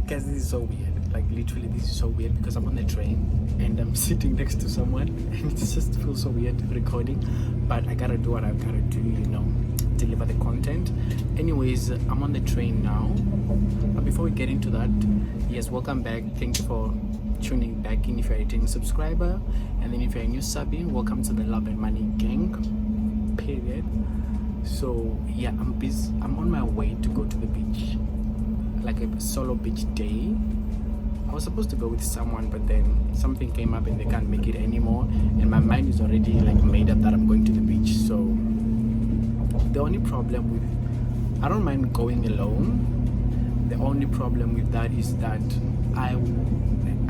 Guys, this is so weird. Like literally, this is so weird because I'm on the train and I'm sitting next to someone, and it just feels so weird recording. But I gotta do what I've gotta do, deliver the content. Anyways, I'm on the train now. But before we get into that, yes, welcome back. Thank you for tuning back in. If you're a returning subscriber, and then if you're a new subbing, welcome to the Love and Money gang. Period. So yeah, I'm on my way to go to the beach. Like a solo beach day. I was supposed to go with someone, but then something came up and they can't make it anymore, and my mind is already like made up that I'm going to the beach. So the only problem with, I don't mind going alone. The only problem with that is that I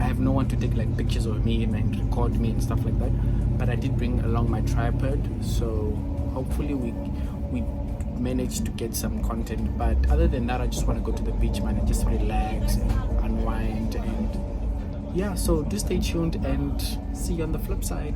have no one to take like pictures of me and record me and stuff like that. But I did bring along my tripod, so hopefully we managed to get some content. But other than that, I just want to go to the beach, man, and just relax and unwind. And yeah, so do stay tuned and see you on the flip side.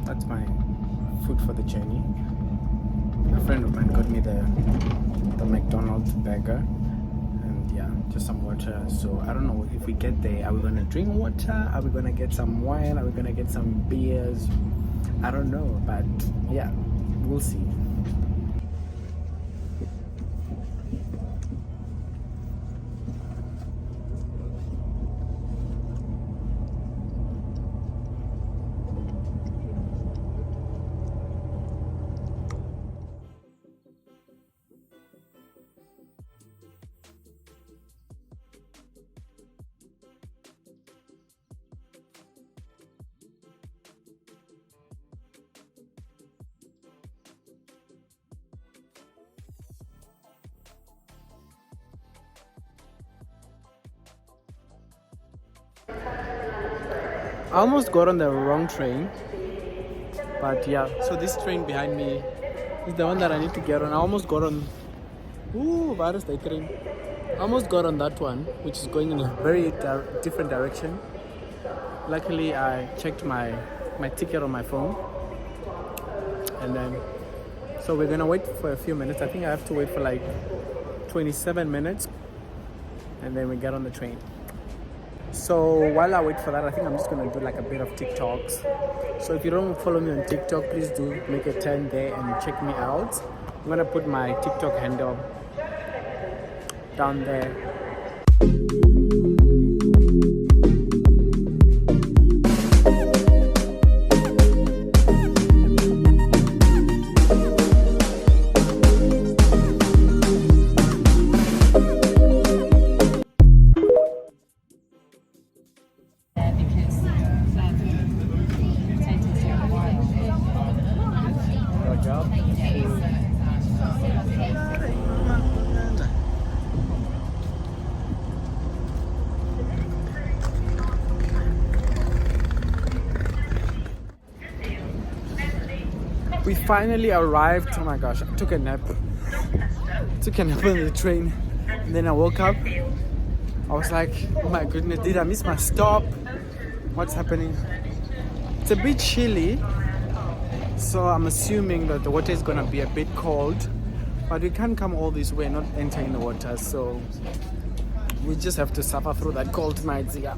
That's my food for the journey. A friend of mine got me the McDonald's burger, and yeah, just some water. So I don't know if we get there, are we gonna drink water? Are we gonna get some wine? Are we gonna get some beers? I don't know, but yeah, we'll see. I almost got on the wrong train, but yeah, so this train behind me is the one that I need to get on. I almost got on, virus the train. I almost got on that one, which is going in a very different direction. Luckily, I checked my ticket on my phone, and then, so we're gonna wait for a few minutes. I think I have to wait for like 27 minutes, and then we get on the train. So while I wait for that, I think I'm just gonna do like a bit of TikToks. So if you don't follow me on TikTok, please do make a turn there and check me out. I'm gonna put my TikTok handle down there. We finally arrived. Oh my gosh, I took a nap on the train, and then I woke up I was like, oh my goodness, did I miss my stop? What's happening? It's a bit chilly, so I'm assuming that the water is gonna be a bit cold, but we can't come all this way not entering the water, so we just have to suffer through that cold nights. Yeah.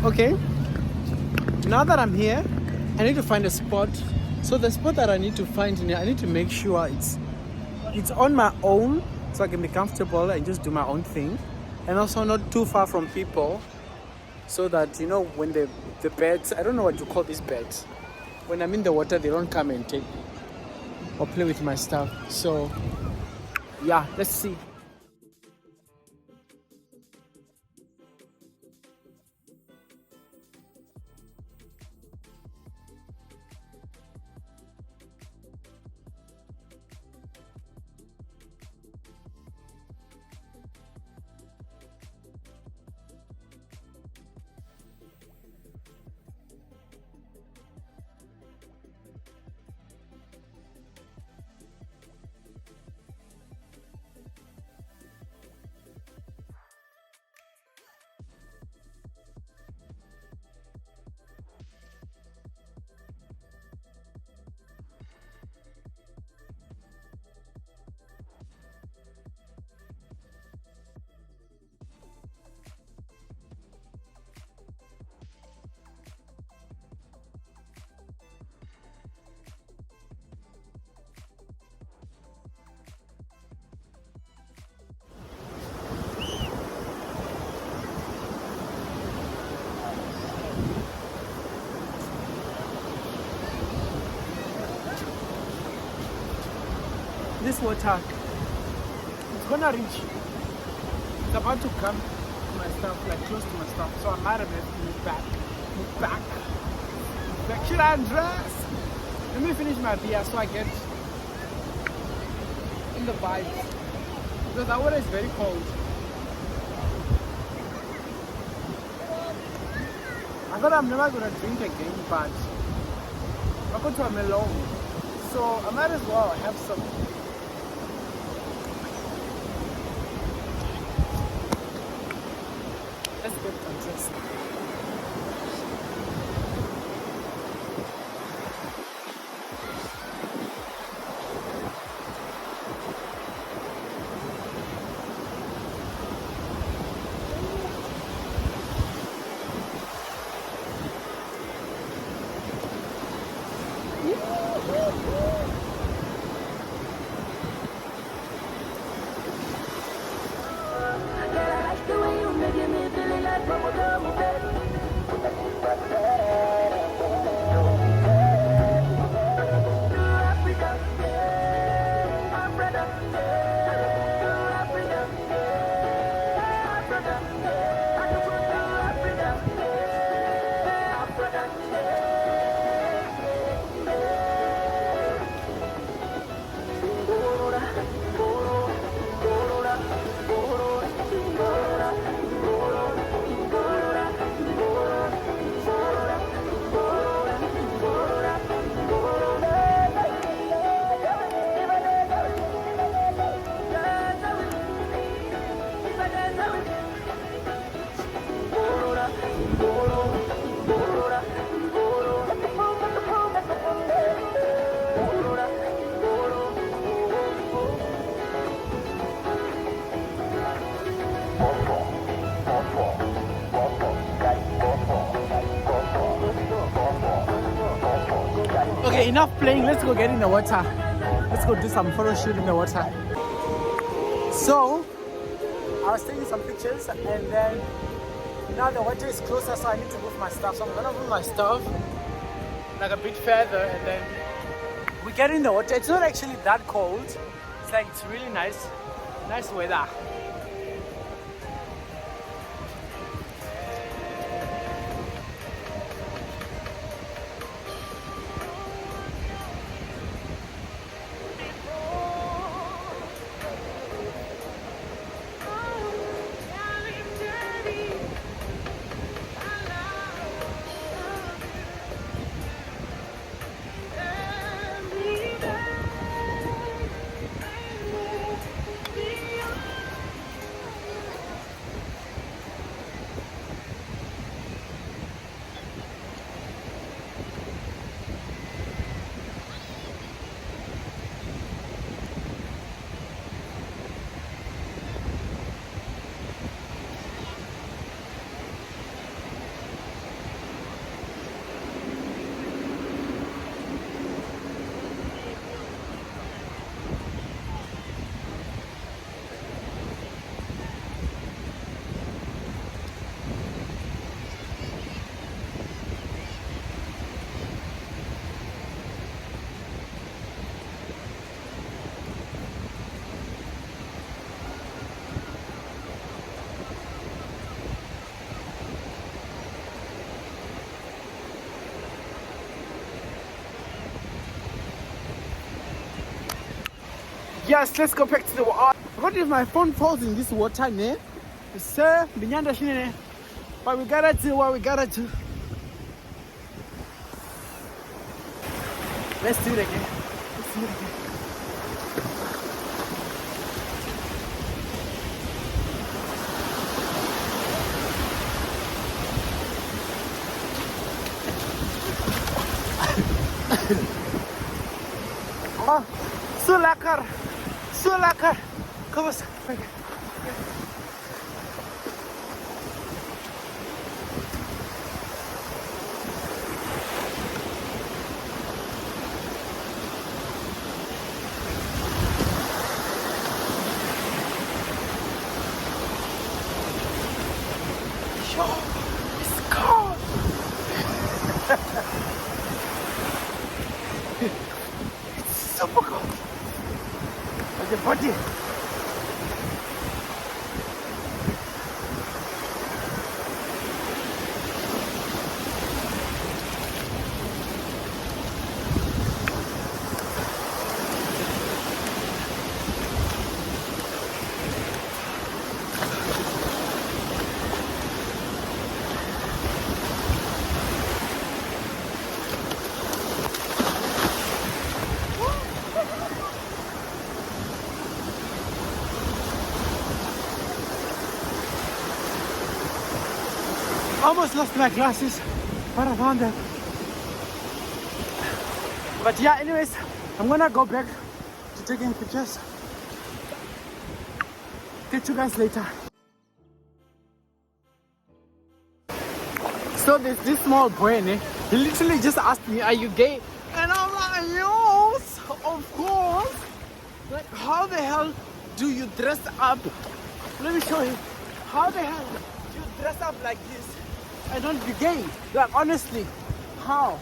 Okay, now that I'm here, I need to find a spot. So the spot that I need to find in here, I need to make sure it's on my own, so I can be comfortable and just do my own thing, and also not too far from people, so that, you know, when the birds, I don't know what to call these birds, when I'm in the water, they don't come and take or play with my stuff. So yeah, let's see. This water, it's gonna reach. It's about to come to my stuff, like close to my stuff. So I might have to move back. Should I undress? Let me finish my beer so I get in the vibe. Because that water is very cold. I thought I'm never gonna drink again, but I go to a alone. So I might as well have some. Let's get undressed. Okay, enough playing. Let's go get in the water. Let's go do some photo shoot in the water. So, I was taking some pictures and then now the water is closer, so I need to move my stuff. So I'm gonna move my stuff like a bit further and then we get in the water. It's not actually that cold. It's like, it's really nice weather. Yes, let's go back to the water. What if my phone falls in this water, ne? Sir, but we gotta do what we gotta do. Let's do it again. Let's do it again. Oh, Sulakar. Come on. It's cold. It's super cold. The body. Almost lost my glasses, but I found them. But yeah, anyways, I'm gonna go back to taking pictures. Catch you guys later. So there's this small boy, he literally just asked me, are you gay? And I'm like, yes, of course. Like, how the hell do you dress up? Let me show you. How the hell do you dress up like this and don't be gay? Like, honestly, how?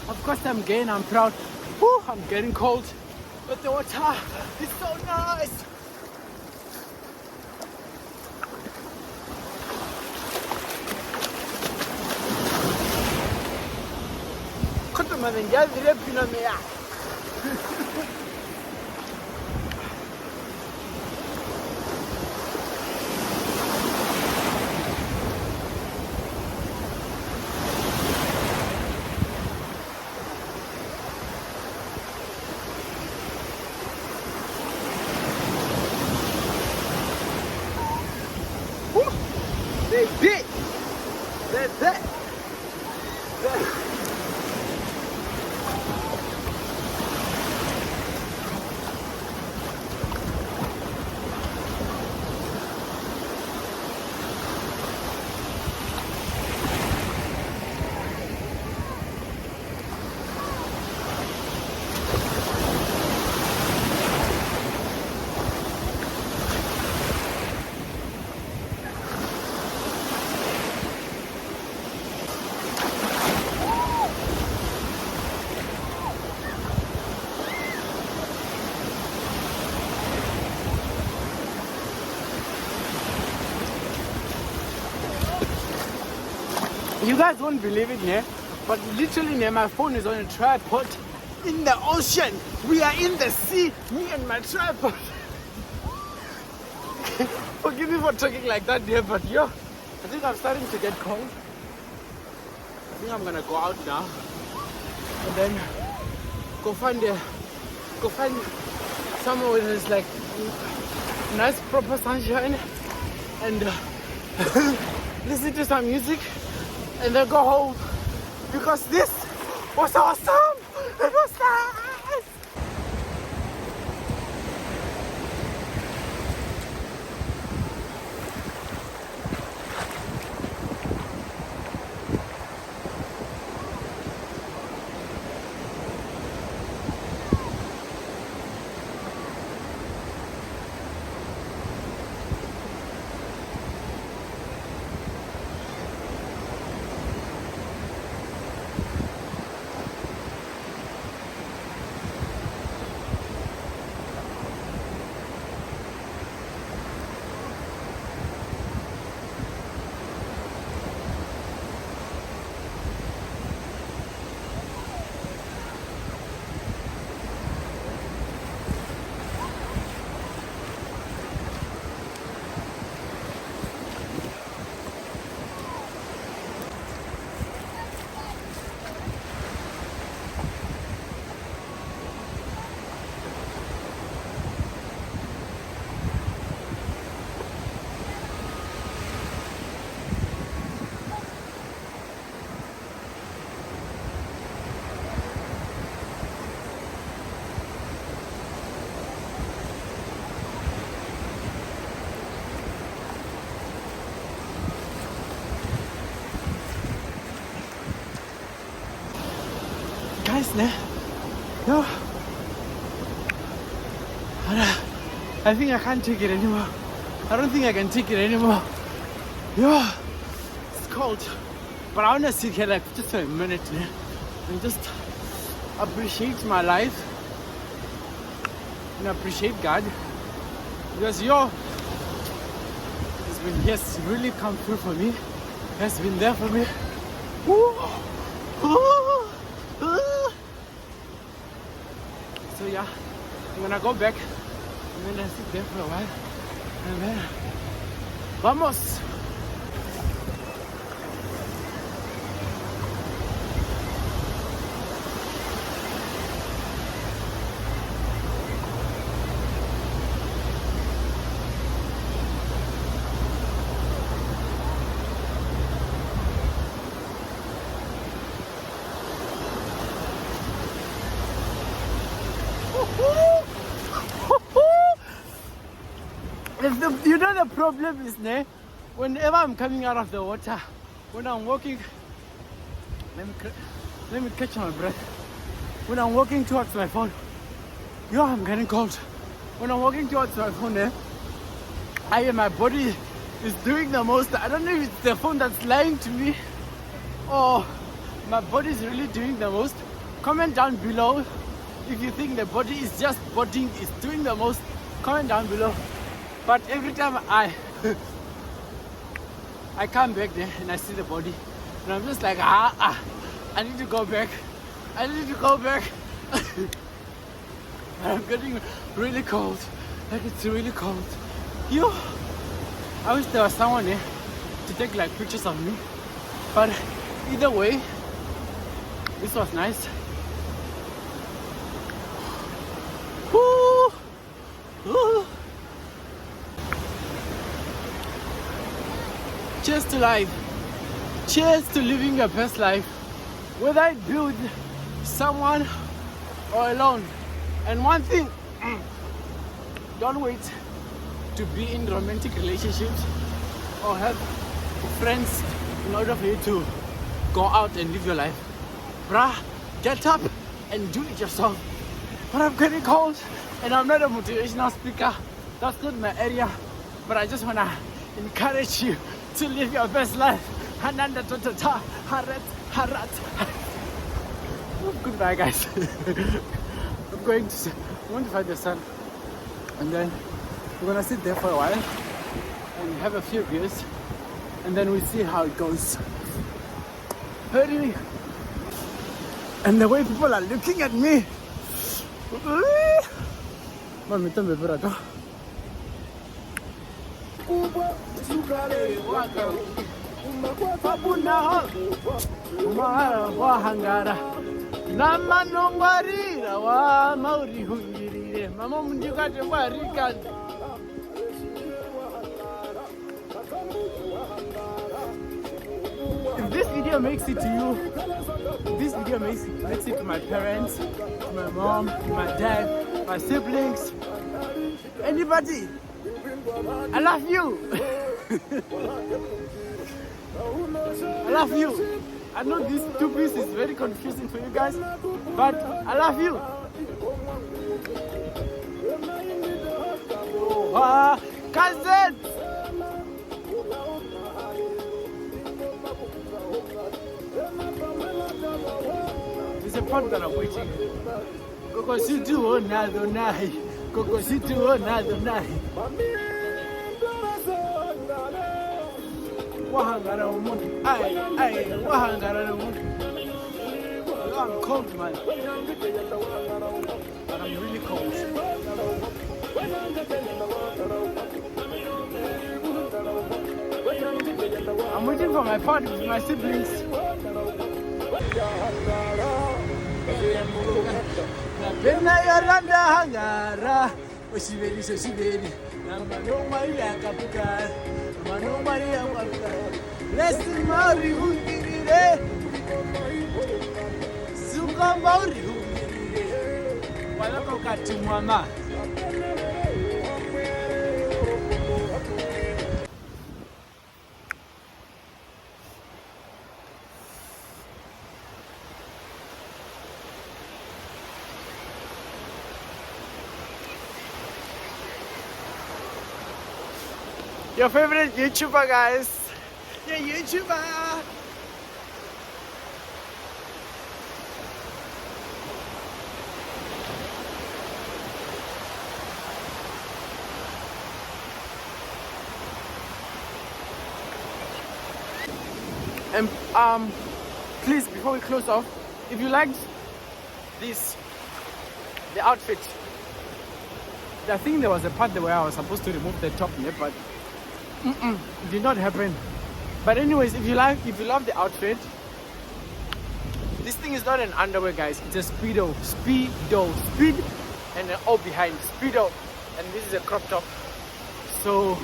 Of course I'm gay and I'm proud. Whew, I'm getting cold. But the water is so nice. They bit. They're that. You guys won't believe it, yeah? But literally, yeah, my phone is on a tripod in the ocean. We are in the sea, me and my tripod. Forgive me for talking like that, dear, but yo, I think I'm starting to get cold. I think I'm gonna go out now and then go find somewhere where there's like nice proper sunshine and listen to some music and then go home because this was awesome. It was nice. Guys, no, I think I can't take it anymore. I don't think I can take it anymore. Yo, it's cold, but I want to sit here like just for a minute and just appreciate my life and appreciate God because he has really come through for me. He has been there for me. Woo. So yeah, I'm gonna go back and then I sit there for a while and then vamos. You know the problem is, whenever I'm coming out of the water, when I'm walking, let me catch my breath. When I'm walking towards my phone, I'm getting cold. When I'm walking towards my phone, my body is doing the most. I don't know if it's the phone that's lying to me or my body is really doing the most. Comment down below if you think the body is just is doing the most. Comment down below. But every time I come back there and I see the body and I'm just like, I need to go back. I need to go back. I'm getting really cold. Like it's really cold. I wish there was someone there to take like pictures of me. But either way, this was nice. Woo! Woo! Cheers to life. Cheers to living your best life. Whether it be with someone or alone. And one thing, don't wait to be in romantic relationships or have friends in order for you to go out and live your life. Bruh, get up and do it yourself. But I'm getting cold and I'm not a motivational speaker. That's not my area. But I just want to encourage you to live your best life. Goodbye, guys. I'm going to find the sun, and then we're gonna sit there for a while and have a few beers, and then we see how it goes. Really. And the way people are looking at me. Mami, tambe brato. Wahangara nama nongwarira wa mauri hungirire mama mundikati warika. If this video makes it to you, if this video makes it to my parents, to my mom, to my dad, my siblings, anybody, I love you. I love you. I know this two-piece is very confusing for you guys, but I love you. Oh, cousin. There's a part that I'm waiting. Kokositu onado nai. Kokositu onado nai. Wahangara umuntu. Ay, wahangara umuntu. I'm cold, man. But I'm really cold. I'm waiting for my party with my siblings. Napenda yolanda hangara. Oshiberi soshiberi. Namanoma yakapukara. Namanoma yakapukara. Lesi mauri hungirire. Suka mauri hungirire. Walako katumama. Your favorite YouTuber, guys. Your YouTuber. And please, before we close off, if you liked the outfit, I think there was a part where I was supposed to remove the top lip, but it did not happen. But anyways, if you love the outfit, this thing is not an underwear, guys. It's a speedo, speed, and an O behind, speedo, and this is a crop top. So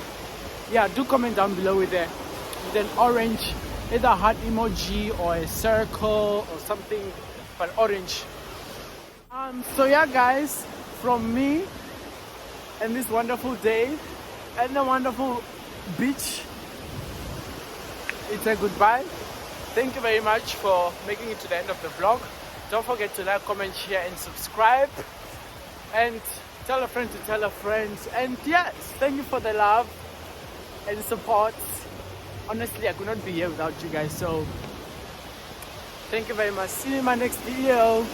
yeah, do comment down below with an orange, either a heart emoji or a circle or something, but orange. So yeah, guys, from me and this wonderful day and the wonderful beach, it's a goodbye. Thank you very much for making it to the end of the vlog. Don't forget to like, comment, share and subscribe, and tell a friend to tell a friend. And yes, thank you for the love and support. Honestly, I could not be here without you guys, so thank you very much. See you in my next video.